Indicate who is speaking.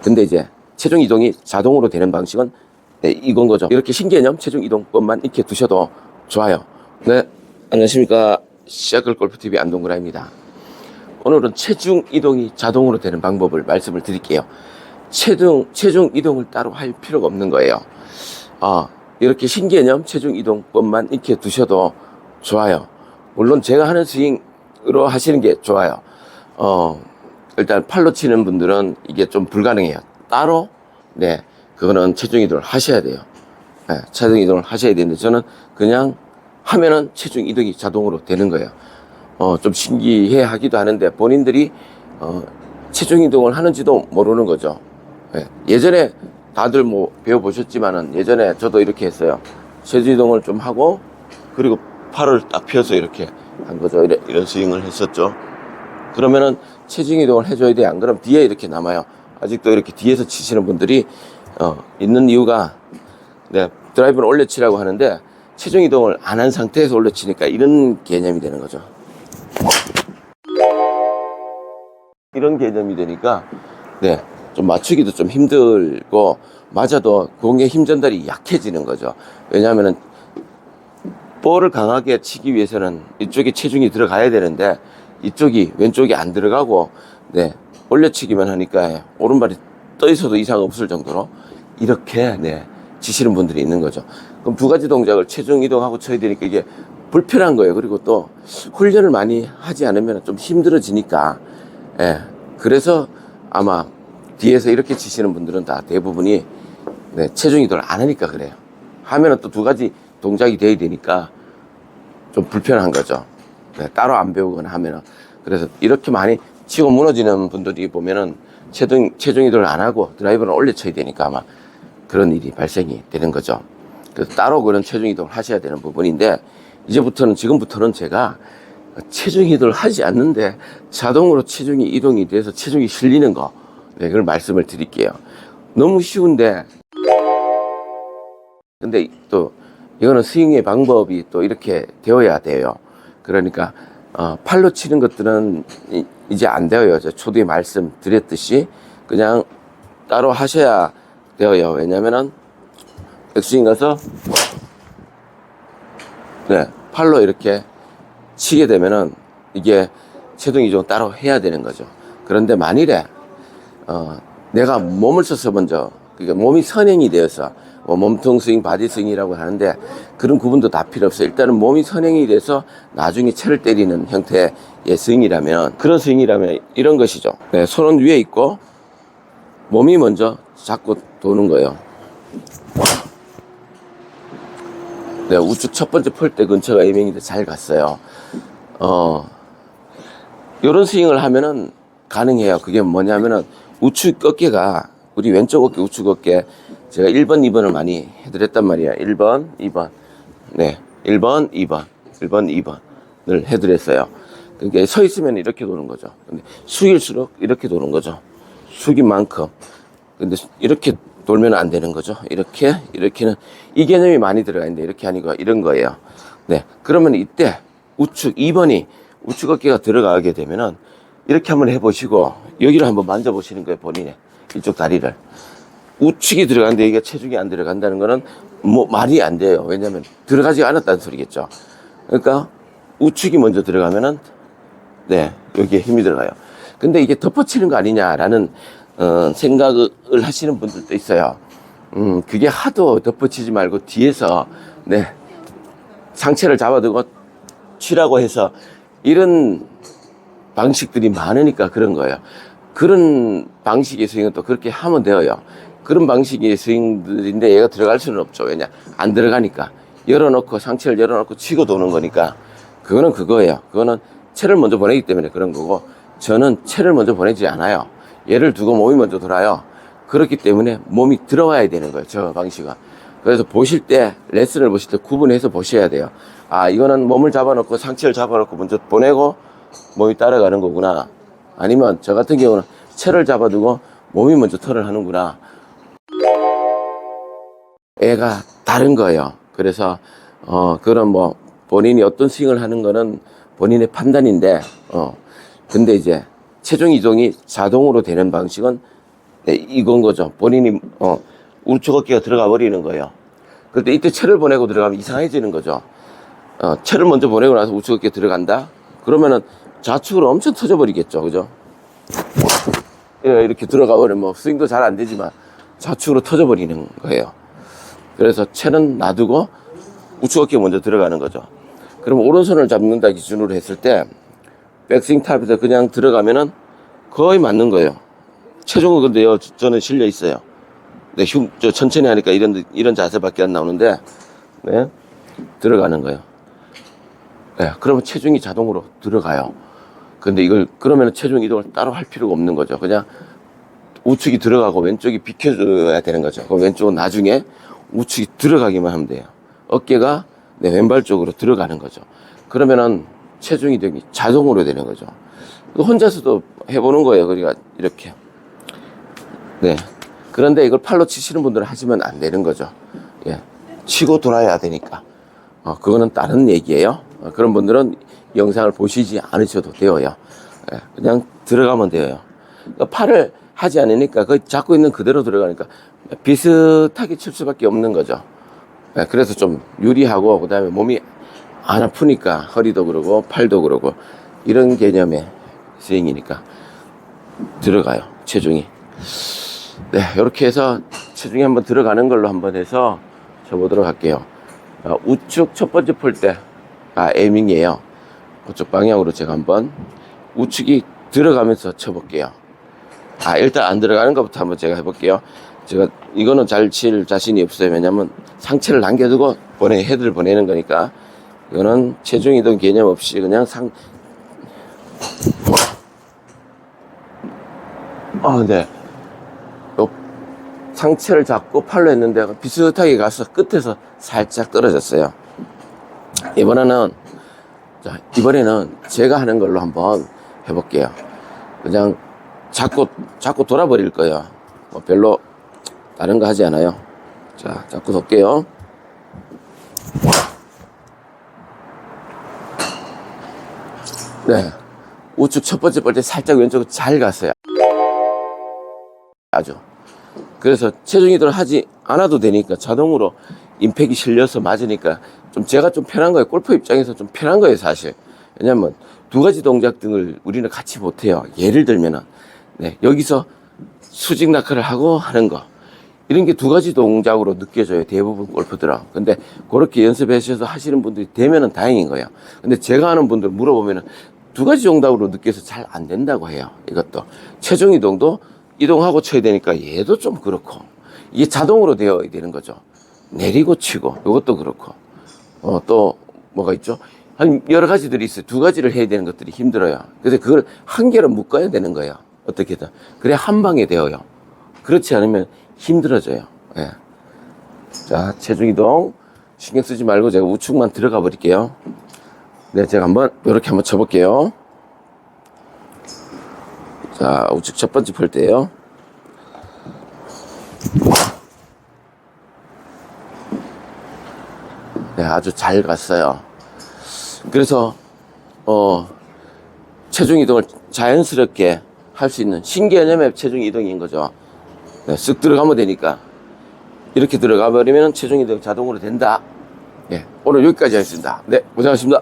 Speaker 1: 근데 이제 체중 이동이 자동으로 되는 방식은 네, 이건 거죠. 이렇게 신개념 체중 이동법만 익혀 두셔도 좋아요. 네, 안녕하십니까. 시작을 골프TV 안동구라입니다. 오늘은 체중 이동이 자동으로 되는 방법을 말씀을 드릴게요. 체중 이동을 따로 할 필요가 없는 거예요. 이렇게 신개념 체중 이동법만 익혀 두셔도 좋아요. 물론 제가 하는 스윙으로 하시는 게 좋아요. 일단 팔로 치는 분들은 이게 좀 불가능해요. 따로, 네, 그거는 체중 이동을 하셔야 돼요. 네, 체중 이동을 하셔야 되는데 저는 그냥 하면은 체중 이동이 자동으로 되는 거예요. 좀 신기해 하기도 하는데 본인들이, 체중 이동을 하는지도 모르는 거죠. 네, 예전에 다들 뭐 배워보셨지만은 예전에 저도 이렇게 했어요. 체중 이동을 좀 하고 그리고 팔을 딱 펴서 이렇게 한 거죠. 이런 스윙을 했었죠. 그러면은 체중 이동을 해줘야 돼. 안 그러면 뒤에 이렇게 남아요. 아직도 이렇게 뒤에서 치시는 분들이 있는 이유가, 네, 드라이브를 올려 치라고 하는데 체중 이동을 안 한 상태에서 올려 치니까 이런 개념이 되는 거죠. 이런 개념이 되니까, 네, 좀 맞추기도 좀 힘들고 맞아도 공의 힘 전달이 약해지는 거죠. 왜냐하면은 볼을 강하게 치기 위해서는 이쪽에 체중이 들어가야 되는데 이쪽이 왼쪽이 안 들어가고, 네, 올려치기만 하니까 오른발이 떠 있어도 이상 없을 정도로 이렇게, 네, 치시는 분들이 있는 거죠. 그럼 두 가지 동작을 체중 이동하고 쳐야 되니까 이게 불편한 거예요. 그리고 또 훈련을 많이 하지 않으면 좀 힘들어지니까, 예, 그래서 아마 뒤에서 이렇게 치시는 분들은 다 대부분이, 네, 체중 이동을 안 하니까 그래요. 하면은 또 두 가지 동작이 돼야 되니까 좀 불편한 거죠. 네, 따로 안 배우거나 하면은. 그래서 이렇게 많이 치고 무너지는 분들이 보면은 체중 이동을 안 하고 드라이버를 올려 쳐야 되니까 아마 그런 일이 발생이 되는 거죠. 그래서 따로 그런 체중 이동을 하셔야 되는 부분인데, 지금부터는 제가 체중 이동을 하지 않는데 자동으로 체중이 이동이 돼서 체중이 실리는 거, 네, 그걸 말씀을 드릴게요. 너무 쉬운데, 근데 또 이거는 스윙의 방법이 또 이렇게 되어야 돼요. 그러니까 팔로 치는 것들은 이제 안 되어요. 저 초두에 말씀 드렸듯이 그냥 따로 하셔야 되어요. 왜냐면은 백스윙 가서, 네, 팔로 이렇게 치게 되면은 이게 체중 이동을 따로 해야 되는 거죠. 그런데 만일에 내가 몸을 써서 먼저, 그러니까 몸이 선행이 되어서 몸통 스윙, 바디 스윙이라고 하는데 그런 구분도 다 필요 없어요. 일단은 몸이 선행이 돼서 나중에 채를 때리는 형태의 스윙이라면, 그런 스윙이라면 이런 것이죠. 네, 손은 위에 있고 몸이 먼저 잡고 도는 거예요. 네, 우측 첫 번째 폴대 근처가 A명인데 잘 갔어요. 요런 스윙을 하면은 가능해요. 그게 뭐냐면은 우측 어깨가, 우리 왼쪽 어깨, 우측 어깨, 제가 1번, 2번을 많이 해드렸단 말이야. 1번, 2번. 네, 1번, 2번. 1번, 2번을 해드렸어요. 그러니까 서 있으면 이렇게 도는 거죠. 근데 숙일수록 이렇게 도는 거죠. 숙인 만큼. 근데 이렇게 돌면 안 되는 거죠. 이렇게는 이 개념이 많이 들어가 있는데 이렇게 아니고 이런 거예요. 네, 그러면 이때 우측 2번이 우측 어깨가 들어가게 되면은 이렇게 한번 해보시고 여기를 한번 만져보시는 거예요. 본인의 이쪽 다리를. 우측이 들어가는데 이게 체중이 안 들어간다는 거는 뭐 말이 안 돼요. 왜냐면 들어가지 않았다는 소리겠죠. 그러니까 우측이 먼저 들어가면은, 네, 여기에 힘이 들어가요. 근데 이게 덮어치는 거 아니냐라는 생각을 하시는 분들도 있어요. 그게 하도 덮어치지 말고 뒤에서, 네, 상체를 잡아두고 치라고 해서 이런 방식들이 많으니까 그런 거예요. 그런 방식의 스윙은 또 그렇게 하면 되어요. 그런 방식의 스윙들인데 얘가 들어갈 수는 없죠. 왜냐, 안 들어가니까. 열어놓고, 상체를 열어놓고 치고 도는 거니까 그거는 그거예요. 그거는 채를 먼저 보내기 때문에 그런 거고, 저는 채를 먼저 보내지 않아요. 얘를 두고 몸이 먼저 돌아요. 그렇기 때문에 몸이 들어와야 되는 거예요, 저 방식은. 그래서 보실 때, 레슨을 보실 때 구분해서 보셔야 돼요. 이거는 몸을 잡아놓고 상체를 잡아놓고 먼저 보내고 몸이 따라가는 거구나. 아니면 저 같은 경우는 채를 잡아두고 몸이 먼저 턴을 하는구나. 애가 다른 거예요. 그래서 그런 뭐 본인이 어떤 스윙을 하는 거는 본인의 판단인데, 근데 이제 체중 이동이 자동으로 되는 방식은 네, 이건 거죠. 본인이, 우측 어깨가 들어가 버리는 거예요. 그런데 이때 체를 보내고 들어가면 이상해지는 거죠. 체를 먼저 보내고 나서 우측 어깨 들어간다? 그러면은 좌측으로 엄청 터져버리겠죠. 그죠? 예, 이렇게 들어가 버리면 뭐 스윙도 잘 안 되지만 좌측으로 터져버리는 거예요. 그래서 체는 놔두고 우측 어깨 먼저 들어가는 거죠. 그럼 오른손을 잡는다 기준으로 했을 때 백스윙 탑에서 그냥 들어가면은 거의 맞는 거예요. 체중은 근데요, 저는 실려 있어요. 네, 천천히 하니까 이런 자세밖에 안 나오는데, 네, 들어가는 거예요. 네, 그러면 체중이 자동으로 들어가요. 근데 이걸, 그러면 체중 이동을 따로 할 필요가 없는 거죠. 그냥 우측이 들어가고 왼쪽이 비켜줘야 되는 거죠. 그럼 왼쪽은 나중에 우측이 들어가기만 하면 돼요. 어깨가 네, 왼발 쪽으로 들어가는 거죠. 그러면은 체중 이동이 자동으로 되는 거죠. 혼자서도 해보는 거예요. 그러니까 이렇게. 네. 그런데 이걸 팔로 치시는 분들은 하시면 안 되는 거죠. 예. 치고 돌아야 되니까. 그거는 다른 얘기예요. 그런 분들은 영상을 보시지 않으셔도 돼요. 예. 그냥 들어가면 돼요. 그러니까 팔을 하지 않으니까 그 잡고 있는 그대로 들어가니까 비슷하게 칠 수밖에 없는 거죠. 예. 그래서 좀 유리하고 그다음에 몸이 안 아프니까 허리도 그러고 팔도 그러고 이런 개념의 스윙이니까 들어가요. 체중이. 네, 이렇게 해서 체중이 한번 들어가는 걸로 한번 해서 쳐보도록 할게요. 우측 첫 번째 폴 때, 에이밍이에요. 그쪽 방향으로 제가 한번 우측이 들어가면서 쳐볼게요. 일단 안 들어가는 것부터 한번 제가 해볼게요. 제가 이거는 잘 칠 자신이 없어요. 왜냐면 상체를 남겨두고 헤드를 보내는 거니까. 이거는 체중 이동 개념 없이 그냥 네. 상체를 잡고 팔로 했는데 비슷하게 가서 끝에서 살짝 떨어졌어요. 이번에는 제가 하는 걸로 한번 해볼게요. 그냥 자꾸 돌아버릴 거예요. 뭐 별로 다른 거 하지 않아요. 자, 자꾸 돌게요. 네. 우측 첫 번째 볼 때 살짝 왼쪽으로 잘 갔어요. 아주. 그래서 체중 이동을 하지 않아도 되니까 자동으로 임팩이 실려서 맞으니까 제가 좀 편한 거예요. 골프 입장에서 좀 편한 거예요, 사실. 왜냐면 두 가지 동작 등을 우리는 같이 못해요. 예를 들면은, 네, 여기서 수직 낙하를 하고 하는 거. 이런 게 두 가지 동작으로 느껴져요. 대부분 골프들은. 근데 그렇게 연습하셔서 하시는 분들이 되면은 다행인 거예요. 근데 제가 하는 분들 물어보면은 두 가지 동작으로 느껴서 잘 안 된다고 해요. 이것도. 체중 이동도 이동하고 쳐야 되니까 얘도 좀 그렇고. 이게 자동으로 되어야 되는 거죠. 내리고 치고. 이것도 그렇고. 또 뭐가 있죠? 한 여러 가지들이 있어요. 두 가지를 해야 되는 것들이 힘들어요. 그래서 그걸 한 개로 묶어야 되는 거예요. 어떻게든. 그래야 한 방에 되어요. 그렇지 않으면 힘들어져요. 예. 자, 체중 이동 신경 쓰지 말고 제가 우측만 들어가 버릴게요. 네, 제가 이렇게 한번 쳐볼게요. 자, 우측 첫 번째 폴 때예요. 네, 아주 잘 갔어요. 그래서 체중 이동을 자연스럽게 할 수 있는 신개념의 체중 이동인 거죠. 네, 쓱 들어가면 되니까 이렇게 들어가 버리면 체중 이동 자동으로 된다. 네, 오늘 여기까지 하겠습니다. 네, 고생하셨습니다.